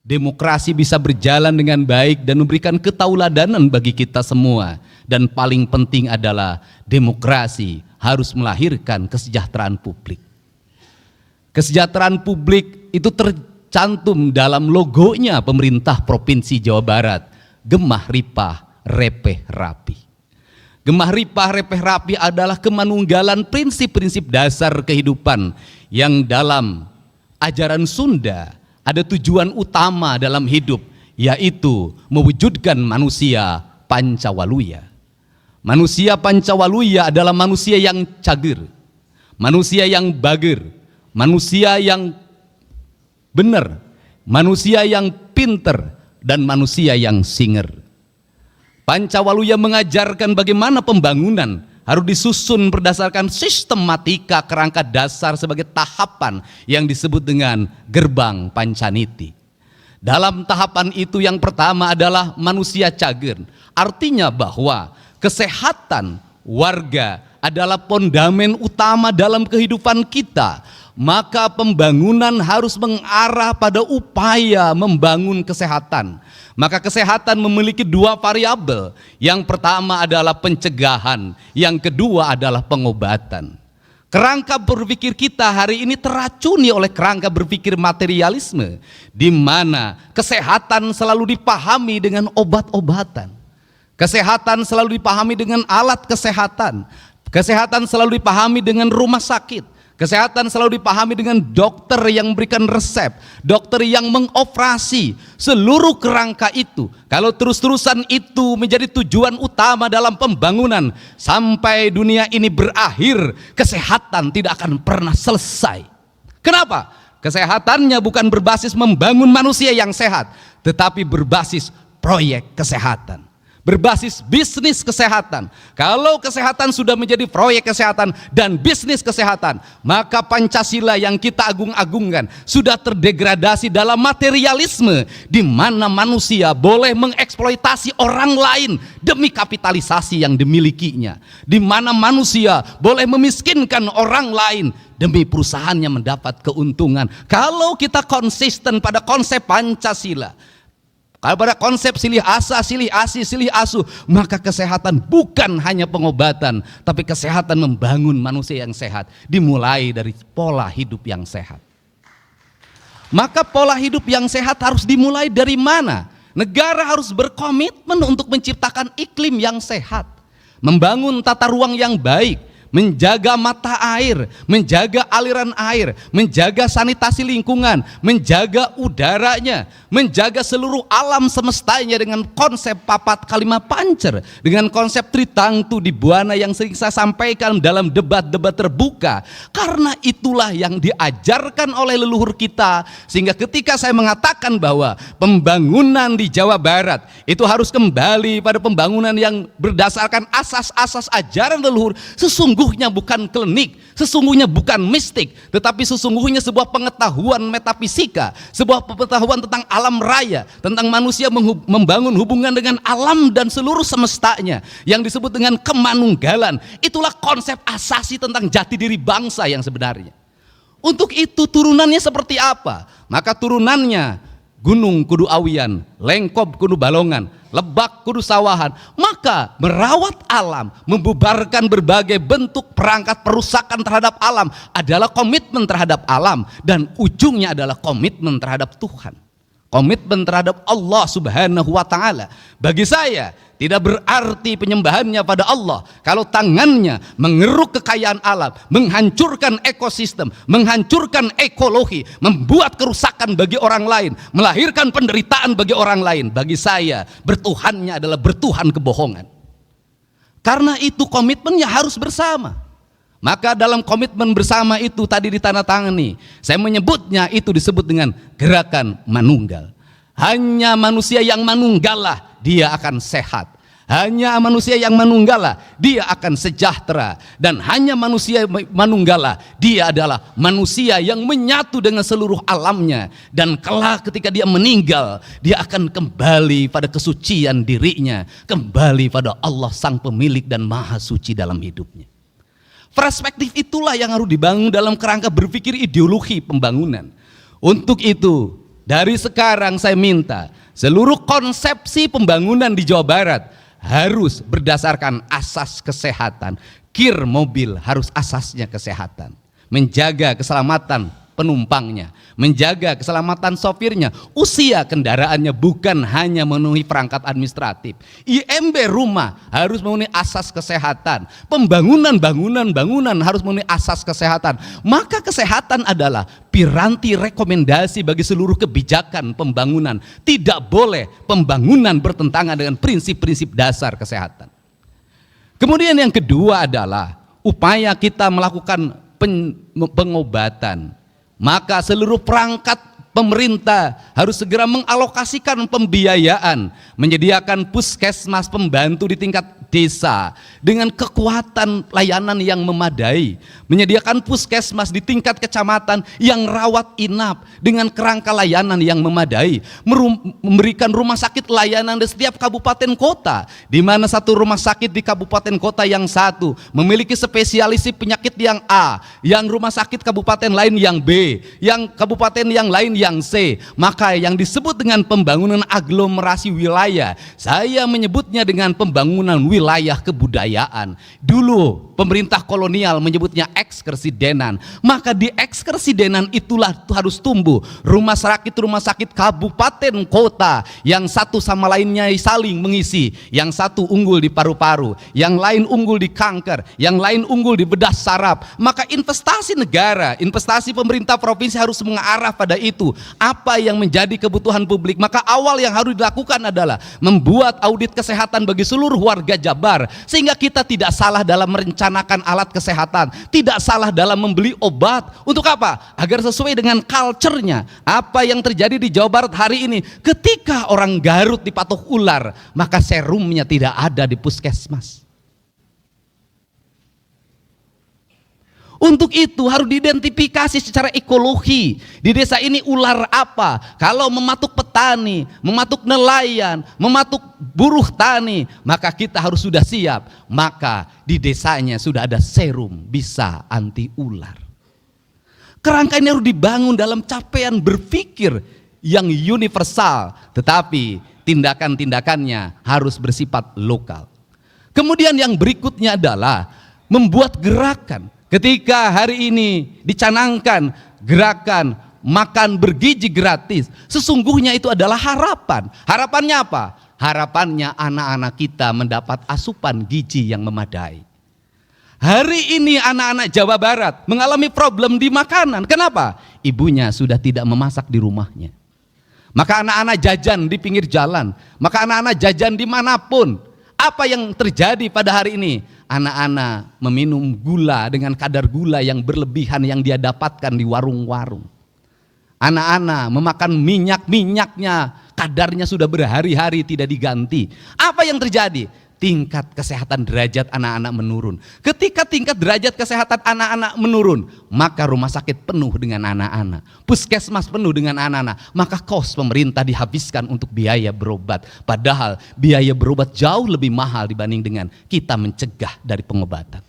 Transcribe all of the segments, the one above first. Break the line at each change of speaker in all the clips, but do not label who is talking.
demokrasi bisa berjalan dengan baik dan memberikan ketauladanan bagi kita semua. Dan paling penting adalah demokrasi harus melahirkan kesejahteraan publik. Kesejahteraan publik itu tercantum dalam logonya pemerintah Provinsi Jawa Barat, Gemah Ripah Repeh Rapi. Gemah Ripah Repeh Rapi adalah kemanunggalan prinsip-prinsip dasar kehidupan yang dalam ajaran Sunda ada tujuan utama dalam hidup, yaitu mewujudkan manusia Pancawaluya. Manusia Pancawaluya adalah manusia yang cager, manusia yang bager, manusia yang benar, manusia yang pinter, dan manusia yang singer. Pancawaluya mengajarkan bagaimana pembangunan harus disusun berdasarkan sistematika kerangka dasar sebagai tahapan yang disebut dengan gerbang Pancaniti. Dalam tahapan itu yang pertama adalah manusia cager, artinya bahwa kesehatan warga adalah fondamen utama dalam kehidupan kita. Maka pembangunan harus mengarah pada upaya membangun kesehatan. Maka kesehatan memiliki dua variabel. Yang pertama adalah pencegahan, yang kedua adalah pengobatan. Kerangka berpikir kita hari ini teracuni oleh kerangka berpikir materialisme, di mana kesehatan selalu dipahami dengan obat-obatan. Kesehatan selalu dipahami dengan alat kesehatan. Kesehatan selalu dipahami dengan rumah sakit. Kesehatan selalu dipahami dengan dokter yang memberikan resep, dokter yang mengoperasi. Seluruh kerangka itu, kalau terus-terusan itu menjadi tujuan utama dalam pembangunan, sampai dunia ini berakhir, kesehatan tidak akan pernah selesai. Kenapa? Kesehatannya bukan berbasis membangun manusia yang sehat, tetapi berbasis proyek kesehatan, berbasis bisnis kesehatan. Kalau kesehatan sudah menjadi proyek kesehatan dan bisnis kesehatan, maka Pancasila yang kita agung-agungkan sudah terdegradasi dalam materialisme, di mana manusia boleh mengeksploitasi orang lain demi kapitalisasi yang dimilikinya, di mana manusia boleh memiskinkan orang lain demi perusahaannya mendapat keuntungan. Kalau kita konsisten pada konsep Pancasila, kalau pada konsep silih asa, silih asi, silih asuh, maka kesehatan bukan hanya pengobatan, tapi kesehatan membangun manusia yang sehat, dimulai dari pola hidup yang sehat. Maka pola hidup yang sehat harus dimulai dari mana? Negara harus berkomitmen untuk menciptakan iklim yang sehat, membangun tata ruang yang baik, menjaga mata air, menjaga aliran air, menjaga sanitasi lingkungan, menjaga udaranya, menjaga seluruh alam semestanya dengan konsep papat kalima pancer, dengan konsep tritangtu di buana yang sering saya sampaikan dalam debat-debat terbuka. Karena itulah yang diajarkan oleh leluhur kita, sehingga ketika saya mengatakan bahwa pembangunan di Jawa Barat itu harus kembali pada pembangunan yang berdasarkan asas-asas ajaran leluhur, sesungguhnya bukan klinik, sesungguhnya bukan mistik, tetapi sesungguhnya sebuah pengetahuan metafisika, sebuah pengetahuan tentang alam raya, tentang manusia membangun hubungan dengan alam dan seluruh semestanya, yang disebut dengan kemanunggalan. Itulah konsep asasi tentang jati diri bangsa yang sebenarnya. Untuk itu turunannya seperti apa? Maka turunannya gunung kudu awian, lengkop kudu balongan, lebak kudu sawahan. Maka merawat alam, membubarkan berbagai bentuk perangkat perusakan terhadap alam adalah komitmen terhadap alam, dan ujungnya adalah komitmen terhadap Tuhan, komitmen terhadap Allah Subhanahu wa Ta'ala. Bagi saya tidak berarti penyembahannya pada Allah kalau tangannya mengeruk kekayaan alam, menghancurkan ekosistem, menghancurkan ekologi, membuat kerusakan bagi orang lain, melahirkan penderitaan bagi orang lain. Bagi saya bertuhannya adalah bertuhan kebohongan. Karena itu komitmennya harus bersama. Maka dalam komitmen bersama itu tadi ditandatangani, saya menyebutnya itu disebut dengan gerakan manunggal. Hanya manusia yang manunggalah dia akan sehat. Hanya manusia yang manunggalah dia akan sejahtera. Dan hanya manusia manunggalah dia adalah manusia yang menyatu dengan seluruh alamnya. Dan kelak ketika dia meninggal, dia akan kembali pada kesucian dirinya, kembali pada Allah sang pemilik dan maha suci dalam hidupnya. Perspektif itulah yang harus dibangun dalam kerangka berpikir ideologi pembangunan. Untuk itu Dari sekarang saya minta seluruh konsepsi pembangunan di Jawa Barat harus berdasarkan asas kesehatan. Kir mobil harus asasnya kesehatan. Menjaga keselamatan penumpangnya, menjaga keselamatan sopirnya, usia kendaraannya, bukan hanya memenuhi perangkat administratif. IMB rumah harus memenuhi asas kesehatan. Bangunan harus memenuhi asas kesehatan. Maka kesehatan adalah piranti rekomendasi bagi seluruh kebijakan pembangunan. Tidak boleh pembangunan bertentangan dengan prinsip-prinsip dasar kesehatan. Kemudian yang kedua adalah upaya kita melakukan pengobatan. Maka seluruh perangkat pemerintah harus segera mengalokasikan pembiayaan, menyediakan puskesmas pembantu di tingkat desa dengan kekuatan layanan yang memadai, menyediakan puskesmas di tingkat kecamatan yang rawat inap dengan kerangka layanan yang memadai, memberikan rumah sakit layanan di setiap kabupaten kota, di mana satu rumah sakit di kabupaten kota yang satu memiliki spesialisi penyakit yang A, yang rumah sakit kabupaten lain yang B, yang kabupaten yang lain yang C. Maka yang disebut dengan pembangunan aglomerasi wilayah, saya menyebutnya dengan pembangunan wilayah kebudayaan. Dulu pemerintah kolonial menyebutnya ekskersidenan. Maka di ekskersidenan itulah harus tumbuh rumah sakit kabupaten kota yang satu sama lainnya saling mengisi. Yang satu unggul di paru-paru, yang lain unggul di kanker, yang lain unggul di bedah saraf. Maka investasi negara, investasi pemerintah provinsi harus mengarah pada itu. Apa yang menjadi kebutuhan publik? Maka awal yang harus dilakukan adalah membuat audit kesehatan bagi seluruh warga Jabar, sehingga kita tidak salah dalam merencanakan alat kesehatan, tidak salah dalam membeli obat. Untuk apa? Agar sesuai dengan culture-nya. Apa yang terjadi di Jawa Barat hari ini, ketika orang Garut dipatok ular, maka serumnya tidak ada di puskesmas. Untuk itu harus diidentifikasi secara ekologi. Di desa ini ular apa? Kalau mematuk petani, mematuk nelayan, mematuk buruh tani, maka kita harus sudah siap. Maka di desanya sudah ada serum bisa anti ular. Kerangka ini harus dibangun dalam capaian berpikir yang universal, tetapi tindakan-tindakannya harus bersifat lokal. Kemudian yang berikutnya adalah membuat gerakan. Ketika hari ini dicanangkan gerakan makan bergizi gratis, sesungguhnya itu adalah harapan. Harapannya apa? Harapannya anak-anak kita mendapat asupan gizi yang memadai. Hari ini anak-anak Jawa Barat mengalami problem di makanan. Kenapa? Ibunya sudah tidak memasak di rumahnya. Maka anak-anak jajan di pinggir jalan, maka anak-anak jajan dimanapun. Apa yang terjadi pada hari ini? Anak-anak meminum gula dengan kadar gula yang berlebihan yang dia dapatkan di warung-warung. Anak-anak memakan minyaknya, kadarnya sudah berhari-hari tidak diganti. Apa yang terjadi? Tingkat kesehatan derajat anak-anak menurun. Ketika tingkat derajat kesehatan anak-anak menurun, maka rumah sakit penuh dengan anak-anak, puskesmas penuh dengan anak-anak, maka kos pemerintah dihabiskan untuk biaya berobat. Padahal biaya berobat jauh lebih mahal dibanding dengan kita mencegah dari pengobatan.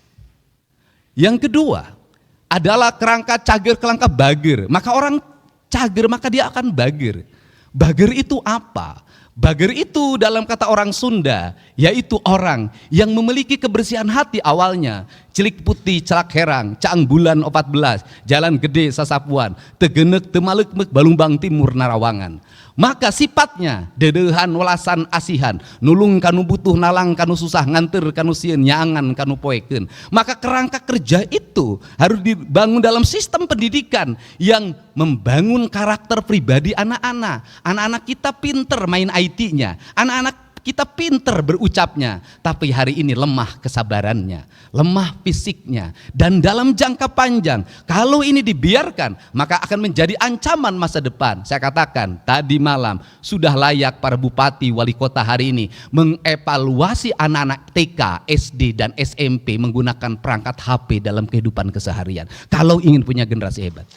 Yang kedua adalah kerangka cager kelangka bager. Maka orang cager maka dia akan bager. Bager itu apa? Bager itu dalam kata orang Sunda, yaitu orang yang memiliki kebersihan hati awalnya. Cilik putih celak herang, caang bulan 14, jalan gede sasapuan, tegenek temalekmek balumbang timur narawangan. Maka sifatnya dedehan welasan asihan, nulung kanu butuh nalang kanu susah, nganter kanu sieun nyaangan kanu poeken. Maka kerangka kerja itu harus dibangun dalam sistem pendidikan yang membangun karakter pribadi anak-anak. Anak-anak kita pinter main IT-nya, anak-anak kita pinter berucapnya, tapi hari ini lemah kesabarannya, lemah fisiknya, dan dalam jangka panjang kalau ini dibiarkan maka akan menjadi ancaman masa depan. Saya katakan tadi malam sudah layak para bupati wali kota hari ini mengevaluasi anak-anak TK, SD dan SMP menggunakan perangkat HP dalam kehidupan keseharian. Kalau ingin punya generasi hebat,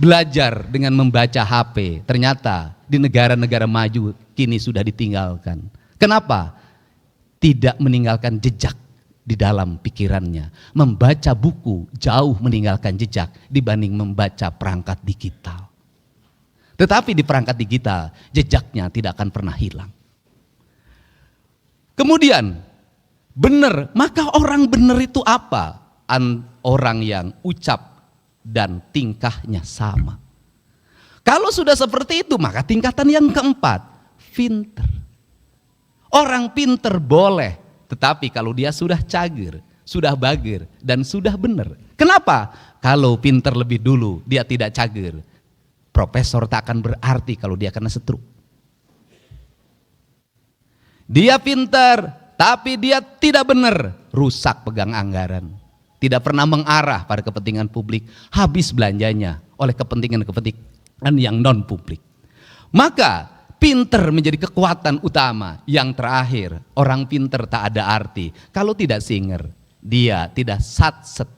belajar dengan membaca HP, ternyata di negara-negara maju kini sudah ditinggalkan. Kenapa? Tidak meninggalkan jejak di dalam pikirannya. Membaca buku jauh meninggalkan jejak dibanding membaca perangkat digital. Tetapi di perangkat digital, jejaknya tidak akan pernah hilang. Kemudian, benar, maka orang benar itu apa? Orang yang ucap dan tingkahnya sama. Kalau sudah seperti itu, maka tingkatan yang keempat, pinter. Orang pinter boleh, tetapi kalau dia sudah cager, sudah bagir, dan sudah benar. Kenapa? Kalau pinter lebih dulu, dia tidak cager. Profesor tak akan berarti kalau dia kena stroke. Dia pinter, tapi dia tidak benar, rusak pegang anggaran. Tidak pernah mengarah pada kepentingan publik, habis belanjanya oleh kepentingan yang non publik. Maka pinter menjadi kekuatan utama. Yang terakhir, orang pinter tak ada arti kalau tidak singer. Dia tidak satset,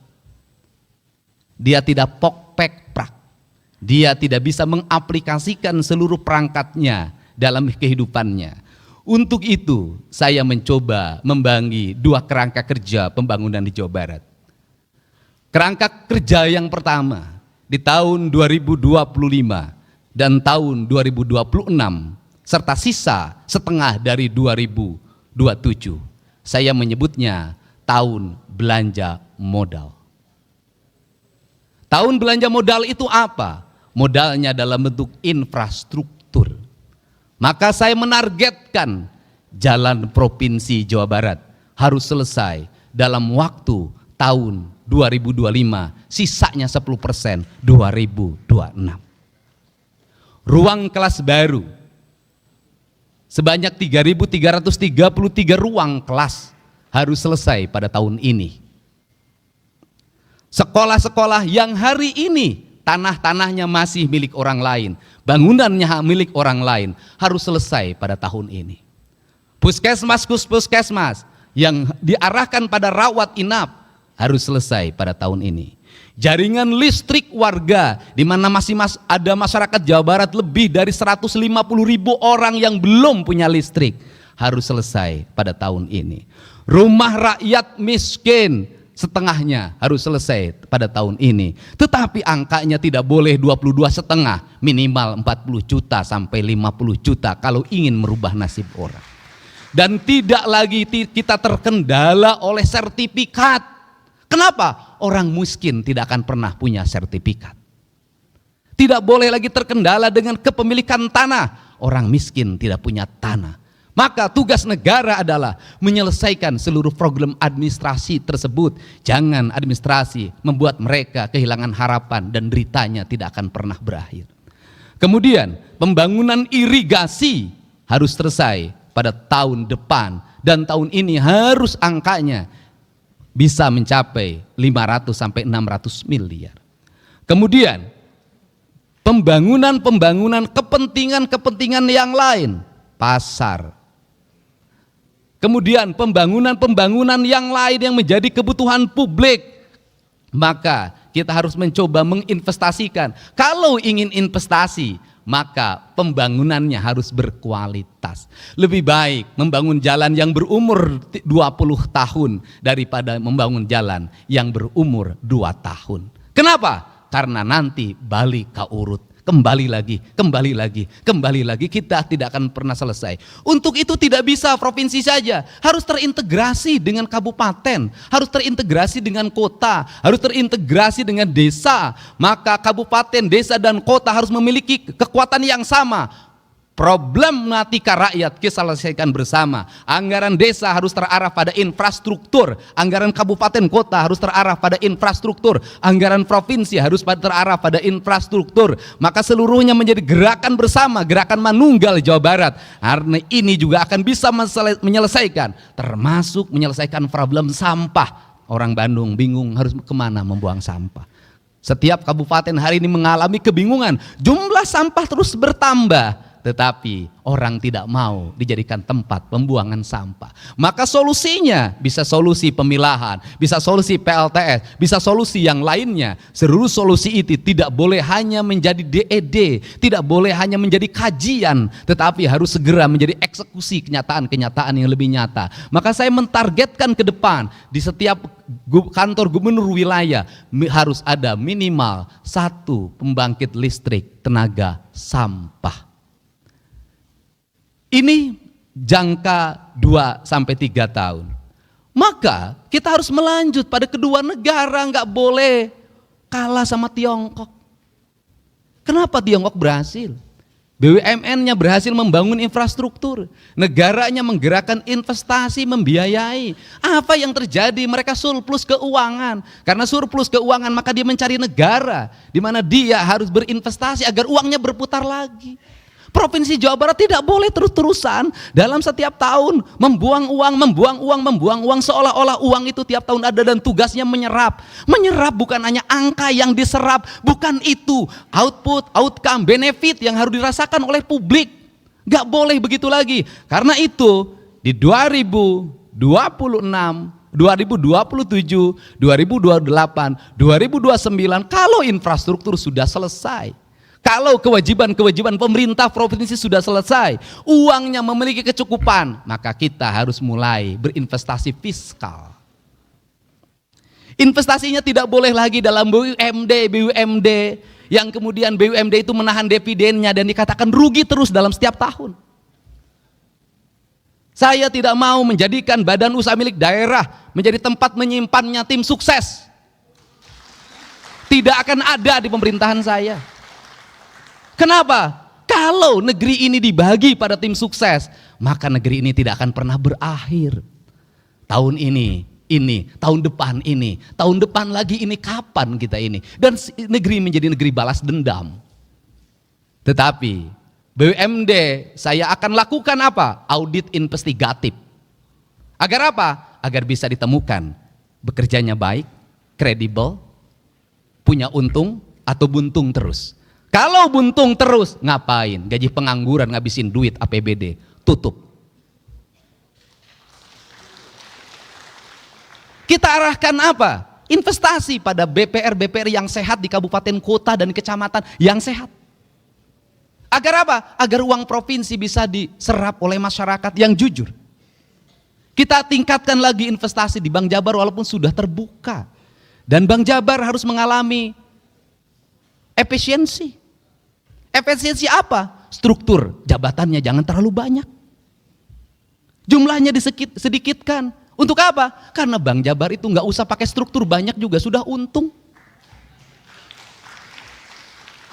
dia tidak pok-pek-prak, dia tidak bisa mengaplikasikan seluruh perangkatnya dalam kehidupannya. Untuk itu saya mencoba membagi dua kerangka kerja pembangunan di Jawa Barat. Kerangka kerja yang pertama di tahun 2025 dan tahun 2026 serta sisa setengah dari 2027. Saya menyebutnya tahun belanja modal. Tahun belanja modal itu apa? Modalnya dalam bentuk infrastruktur. Maka saya menargetkan jalan provinsi Jawa Barat harus selesai dalam waktu tahun 2025, sisanya 10% 2026. Ruang kelas baru sebanyak 3.333 ruang kelas harus selesai pada tahun ini. Sekolah-sekolah yang hari ini tanah-tanahnya masih milik orang lain, bangunannya milik orang lain, harus selesai pada tahun ini. Puskesmas yang diarahkan pada rawat inap harus selesai pada tahun ini. Jaringan listrik warga di mana masih ada masyarakat Jawa Barat lebih dari 150.000 orang yang belum punya listrik harus selesai pada tahun ini. Rumah rakyat miskin setengahnya harus selesai pada tahun ini. Tetapi angkanya tidak boleh 22,5, minimal 40 juta sampai 50 juta kalau ingin merubah nasib orang. Dan tidak lagi kita terkendala oleh sertifikat. Kenapa? Orang miskin tidak akan pernah punya sertifikat. Tidak boleh lagi terkendala dengan kepemilikan tanah. Orang miskin tidak punya tanah. Maka tugas negara adalah menyelesaikan seluruh program administrasi tersebut. Jangan administrasi membuat mereka kehilangan harapan dan deritanya tidak akan pernah berakhir. Kemudian pembangunan irigasi harus selesai pada tahun depan. Dan tahun ini harus angkanya bisa mencapai 500 sampai 600 miliar. Kemudian pembangunan kepentingan yang lain, pasar. Kemudian pembangunan yang lain yang menjadi kebutuhan publik. Maka kita harus mencoba menginvestasikan. Kalau ingin investasi, maka pembangunannya harus berkualitas. Lebih baik membangun jalan yang berumur 20 tahun daripada membangun jalan yang berumur 2 tahun. Kenapa? Karena nanti balik ke urut. Kembali lagi, kita tidak akan pernah selesai. Untuk itu tidak bisa provinsi saja, harus terintegrasi dengan kabupaten, harus terintegrasi dengan kota, harus terintegrasi dengan desa. Maka kabupaten, desa dan kota harus memiliki kekuatan yang sama. Problematika rakyat kita selesaikan bersama. Anggaran desa harus terarah pada infrastruktur, anggaran kabupaten kota harus terarah pada infrastruktur, anggaran provinsi harus terarah pada infrastruktur. Maka seluruhnya menjadi gerakan bersama, gerakan manunggal Jawa Barat. Karena ini juga akan bisa menyelesaikan, termasuk menyelesaikan problem sampah. Orang Bandung bingung harus kemana membuang sampah. Setiap kabupaten hari ini mengalami kebingungan, jumlah sampah terus bertambah. Tetapi orang tidak mau dijadikan tempat pembuangan sampah. Maka solusinya bisa solusi pemilahan, bisa solusi PLTS, bisa solusi yang lainnya. Seluruh solusi itu tidak boleh hanya menjadi DED, tidak boleh hanya menjadi kajian, tetapi harus segera menjadi eksekusi kenyataan-kenyataan yang lebih nyata. Maka saya mentargetkan ke depan di setiap kantor gubernur wilayah harus ada minimal 1 pembangkit listrik tenaga sampah. Ini jangka 2-3 tahun. Maka kita harus melanjut pada kedua negara, nggak boleh kalah sama Tiongkok. Kenapa Tiongkok berhasil? BUMN-nya berhasil membangun infrastruktur, negaranya menggerakkan investasi, membiayai. Apa yang terjadi? Mereka surplus keuangan. Karena surplus keuangan maka dia mencari negara di mana dia harus berinvestasi agar uangnya berputar lagi. Provinsi Jawa Barat tidak boleh terus-terusan dalam setiap tahun membuang uang seolah-olah uang itu tiap tahun ada dan tugasnya menyerap. Menyerap bukan hanya angka yang diserap, bukan itu output, outcome, benefit yang harus dirasakan oleh publik. Gak boleh begitu lagi. Karena itu di 2026, 2027, 2028, 2029 kalau infrastruktur sudah selesai, kalau kewajiban-kewajiban pemerintah provinsi sudah selesai, uangnya memiliki kecukupan, maka kita harus mulai berinvestasi fiskal. Investasinya tidak boleh lagi dalam BUMD yang kemudian BUMD itu menahan dividennya dan dikatakan rugi terus dalam setiap tahun. Saya tidak mau menjadikan badan usaha milik daerah menjadi tempat menyimpannya tim sukses. Tidak akan ada di pemerintahan saya. Kenapa? Kalau negeri ini dibagi pada tim sukses, maka negeri ini tidak akan pernah berakhir. Tahun ini, tahun depan lagi ini, kapan kita ini? Dan negeri menjadi negeri balas dendam. Tetapi BUMD saya akan lakukan apa? Audit investigatif. Agar apa? Agar bisa ditemukan bekerjanya baik, kredibel, punya untung atau buntung terus. Kalau buntung terus, ngapain? Gaji pengangguran, ngabisin duit APBD, tutup. Kita arahkan apa? Investasi pada BPR yang sehat di kabupaten kota dan kecamatan yang sehat. Agar apa? Agar uang provinsi bisa diserap oleh masyarakat yang jujur. Kita tingkatkan lagi investasi di Bank Jabar walaupun sudah terbuka. Dan Bank Jabar harus mengalami efisiensi. Efisiensi apa? Struktur jabatannya jangan terlalu banyak. Jumlahnya sedikitkan. Untuk apa? Karena Bank Jabar itu nggak usah pakai struktur banyak juga sudah untung.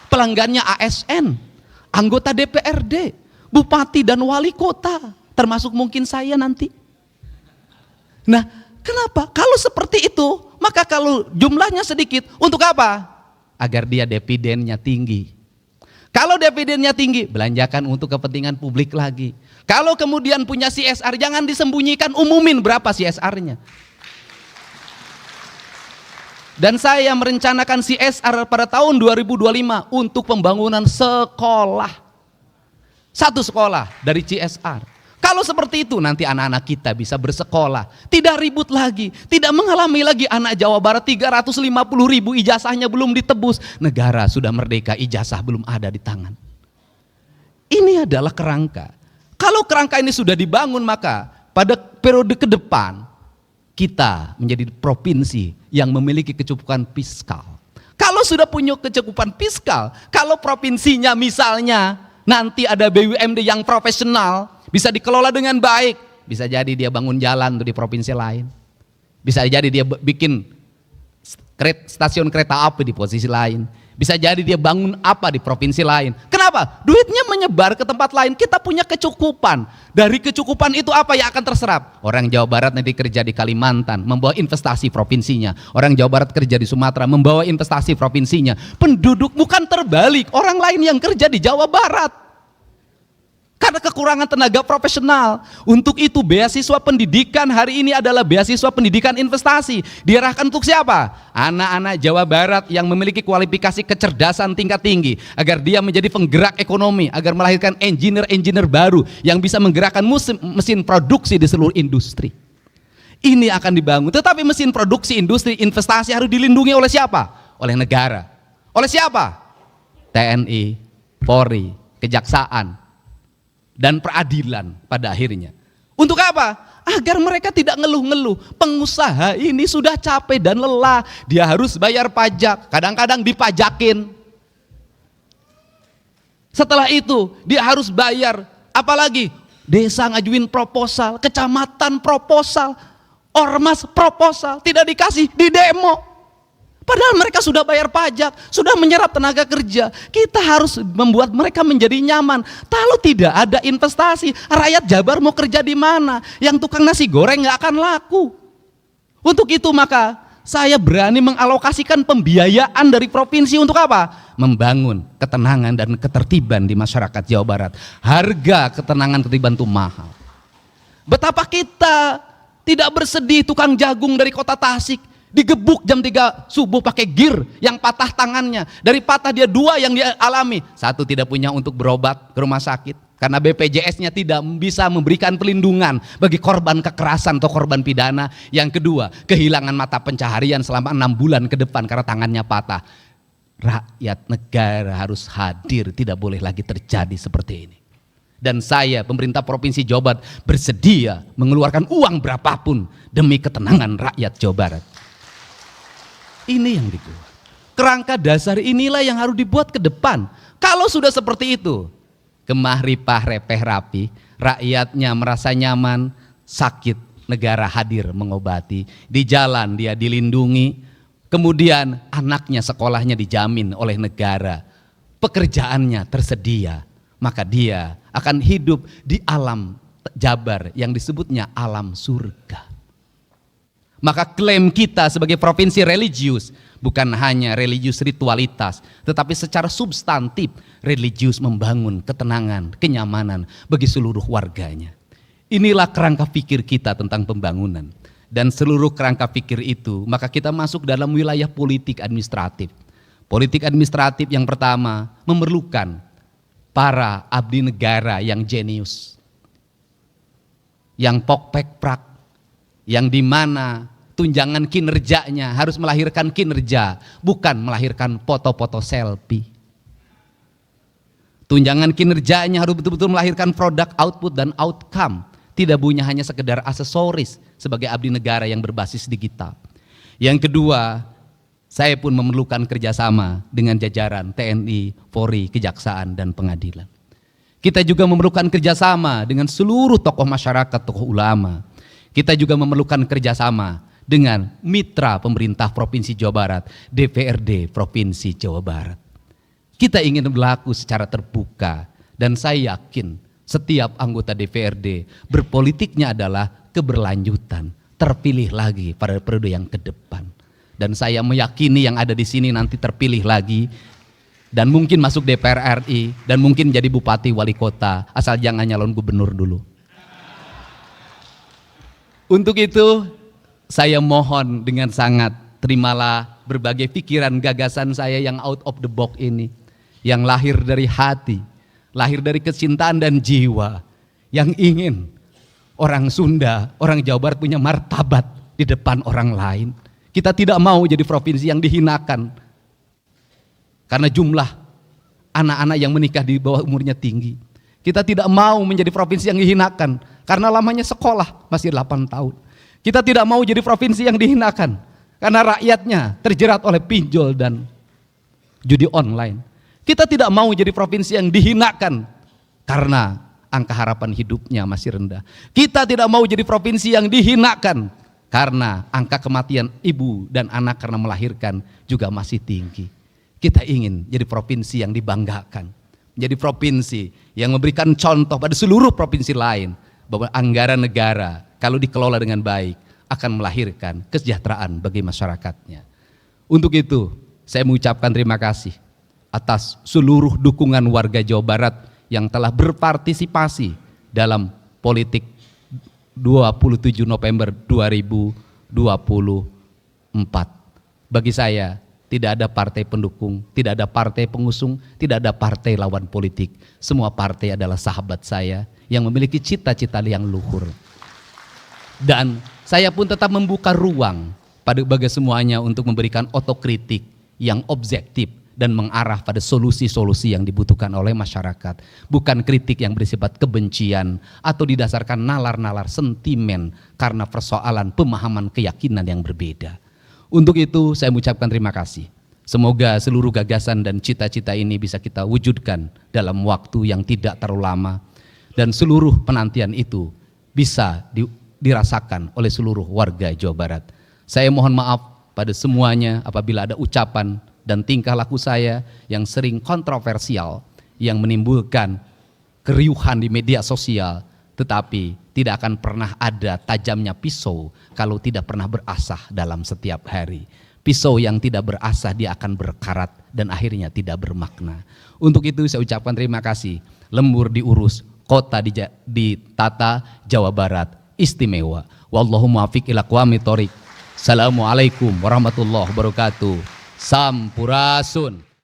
Pelanggannya ASN, anggota DPRD, bupati dan wali kota, termasuk mungkin saya nanti. Nah, kenapa? Kalau seperti itu, maka kalau jumlahnya sedikit, untuk apa? Agar dia dividennya tinggi. Kalau dividennya tinggi, belanjakan untuk kepentingan publik lagi. Kalau kemudian punya CSR, jangan disembunyikan, umumin berapa CSR-nya. Dan saya merencanakan CSR pada tahun 2025 untuk pembangunan sekolah. Satu sekolah dari CSR. Kalau seperti itu nanti anak-anak kita bisa bersekolah, tidak ribut lagi, tidak mengalami lagi anak Jawa Barat 350.000 ijazahnya belum ditebus, negara sudah merdeka, ijazah belum ada di tangan. Ini adalah kerangka. Kalau kerangka ini sudah dibangun, maka pada periode ke depan kita menjadi provinsi yang memiliki kecukupan fiskal. Kalau sudah punya kecukupan fiskal, kalau provinsinya misalnya nanti ada BUMD yang profesional, bisa dikelola dengan baik, bisa jadi dia bangun jalan tuh di provinsi lain. Bisa jadi dia bikin stasiun kereta api di posisi lain. Bisa jadi dia bangun apa di provinsi lain. Kenapa? Duitnya menyebar ke tempat lain. Kita punya kecukupan. Dari kecukupan itu apa yang akan terserap? Orang Jawa Barat nanti kerja di Kalimantan, membawa investasi provinsinya. Orang Jawa Barat kerja di Sumatera, membawa investasi provinsinya. Penduduk bukan terbalik, orang lain yang kerja di Jawa Barat. Karena kekurangan tenaga profesional. Untuk itu beasiswa pendidikan hari ini adalah beasiswa pendidikan investasi. Diarahkan untuk siapa? Anak-anak Jawa Barat yang memiliki kualifikasi kecerdasan tingkat tinggi. Agar dia menjadi penggerak ekonomi. Agar melahirkan engineer-engineer baru yang bisa menggerakkan mesin produksi di seluruh industri. Ini akan dibangun. Tetapi mesin produksi industri investasi harus dilindungi oleh siapa? Oleh negara. Oleh siapa? TNI, Polri, Kejaksaan, dan peradilan pada akhirnya. Untuk apa? Agar mereka tidak ngeluh-ngeluh. Pengusaha ini sudah capek dan lelah. Dia harus bayar pajak. Kadang-kadang dipajakin. Setelah itu dia harus bayar, apalagi desa ngajuin proposal, kecamatan proposal, ormas proposal, tidak dikasih, di demo. Padahal mereka sudah bayar pajak, sudah menyerap tenaga kerja. Kita harus membuat mereka menjadi nyaman. Kalau tidak ada investasi, rakyat Jabar mau kerja di mana? Yang tukang nasi goreng nggak akan laku. Untuk itu maka saya berani mengalokasikan pembiayaan dari provinsi untuk apa? Membangun ketenangan dan ketertiban di masyarakat Jawa Barat. Harga ketenangan ketertiban itu mahal. Betapa kita tidak bersedih tukang jagung dari kota Tasik digebuk jam 3 subuh pakai gear yang patah tangannya. Dari patah dia 2 yang dia alami. 1 tidak punya untuk berobat ke rumah sakit karena BPJS-nya tidak bisa memberikan pelindungan bagi korban kekerasan atau korban pidana. Yang kedua, kehilangan mata pencaharian selama 6 bulan ke depan karena tangannya patah. Rakyat negara harus hadir, tidak boleh lagi terjadi seperti ini. Dan saya, pemerintah Provinsi Jawa Barat, bersedia mengeluarkan uang berapapun demi ketenangan rakyat Jawa Barat. Ini yang dikeluarkan. Kerangka dasar inilah yang harus dibuat ke depan. Kalau sudah seperti itu, gemah ripah repeh rapi, rakyatnya merasa nyaman, sakit negara hadir mengobati, di jalan dia dilindungi, kemudian anaknya sekolahnya dijamin oleh negara, pekerjaannya tersedia, maka dia akan hidup di alam Jabar yang disebutnya alam surga. Maka klaim kita sebagai provinsi religius bukan hanya religius ritualitas, tetapi secara substantif religius membangun ketenangan, kenyamanan bagi seluruh warganya. Inilah kerangka pikir kita tentang pembangunan. Dan seluruh kerangka pikir itu, maka kita masuk dalam wilayah politik administratif. Politik administratif yang pertama memerlukan para abdi negara yang jenius, yang pokpek-prak, yang dimana tunjangan kinerjanya harus melahirkan kinerja, bukan melahirkan foto-foto selfie. Tunjangan kinerjanya harus betul-betul melahirkan produk, output, dan outcome. Tidak punya hanya sekedar aksesoris sebagai abdi negara yang berbasis digital. Yang kedua, saya pun memerlukan kerjasama dengan jajaran TNI, Polri, Kejaksaan, dan Pengadilan. Kita juga memerlukan kerjasama dengan seluruh tokoh masyarakat, tokoh ulama. Kita juga memerlukan kerjasama dengan mitra pemerintah Provinsi Jawa Barat, DPRD Provinsi Jawa Barat. Kita ingin berlaku secara terbuka dan saya yakin setiap anggota DPRD berpolitiknya adalah keberlanjutan, terpilih lagi pada periode yang ke depan. Dan saya meyakini yang ada di sini nanti terpilih lagi dan mungkin masuk DPR RI dan mungkin jadi bupati wali kota asal jangan nyalon gubernur dulu. Untuk itu saya mohon dengan sangat terimalah berbagai pikiran gagasan saya yang out of the box ini, yang lahir dari hati, lahir dari kecintaan dan jiwa, yang ingin orang Sunda, orang Jawa Barat punya martabat di depan orang lain. Kita tidak mau jadi provinsi yang dihinakan karena jumlah anak-anak yang menikah di bawah umurnya tinggi. Kita tidak mau menjadi provinsi yang dihinakan karena lamanya sekolah masih 8 tahun. Kita tidak mau jadi provinsi yang dihinakan karena rakyatnya terjerat oleh pinjol dan judi online. Kita tidak mau jadi provinsi yang dihinakan karena angka harapan hidupnya masih rendah. Kita tidak mau jadi provinsi yang dihinakan karena angka kematian ibu dan anak karena melahirkan juga masih tinggi. Kita ingin jadi provinsi yang dibanggakan, menjadi provinsi yang memberikan contoh pada seluruh provinsi lain bahwa anggaran negara kalau dikelola dengan baik akan melahirkan kesejahteraan bagi masyarakatnya. Untuk itu saya mengucapkan terima kasih atas seluruh dukungan warga Jawa Barat yang telah berpartisipasi dalam politik 27 November 2024. Bagi saya tidak ada partai pendukung, tidak ada partai pengusung, tidak ada partai lawan politik. Semua partai adalah sahabat saya yang memiliki cita-cita yang luhur. Dan saya pun tetap membuka ruang bagi semuanya untuk memberikan otokritik yang objektif dan mengarah pada solusi-solusi yang dibutuhkan oleh masyarakat. Bukan kritik yang bersifat kebencian atau didasarkan nalar-nalar sentimen karena persoalan pemahaman keyakinan yang berbeda. Untuk itu saya mengucapkan terima kasih Semoga seluruh gagasan dan cita-cita ini bisa kita wujudkan dalam waktu yang tidak terlalu lama, dan seluruh penantian itu bisa dirasakan oleh seluruh warga Jawa Barat. Saya mohon maaf pada semuanya apabila ada ucapan dan tingkah laku saya yang sering kontroversial, yang menimbulkan keriuhan di media sosial, tetapi tidak akan pernah ada tajamnya pisau kalau tidak pernah berasah dalam setiap hari. Pisau yang tidak berasah dia akan berkarat dan akhirnya tidak bermakna. Untuk itu saya ucapkan terima kasih. Lembur diurus, kota ditata, Jawa Barat istimewa. Wallahu muwaffiq ila aqwamit thoriq. Assalamualaikum warahmatullahi wabarakatuh. Sampurasun.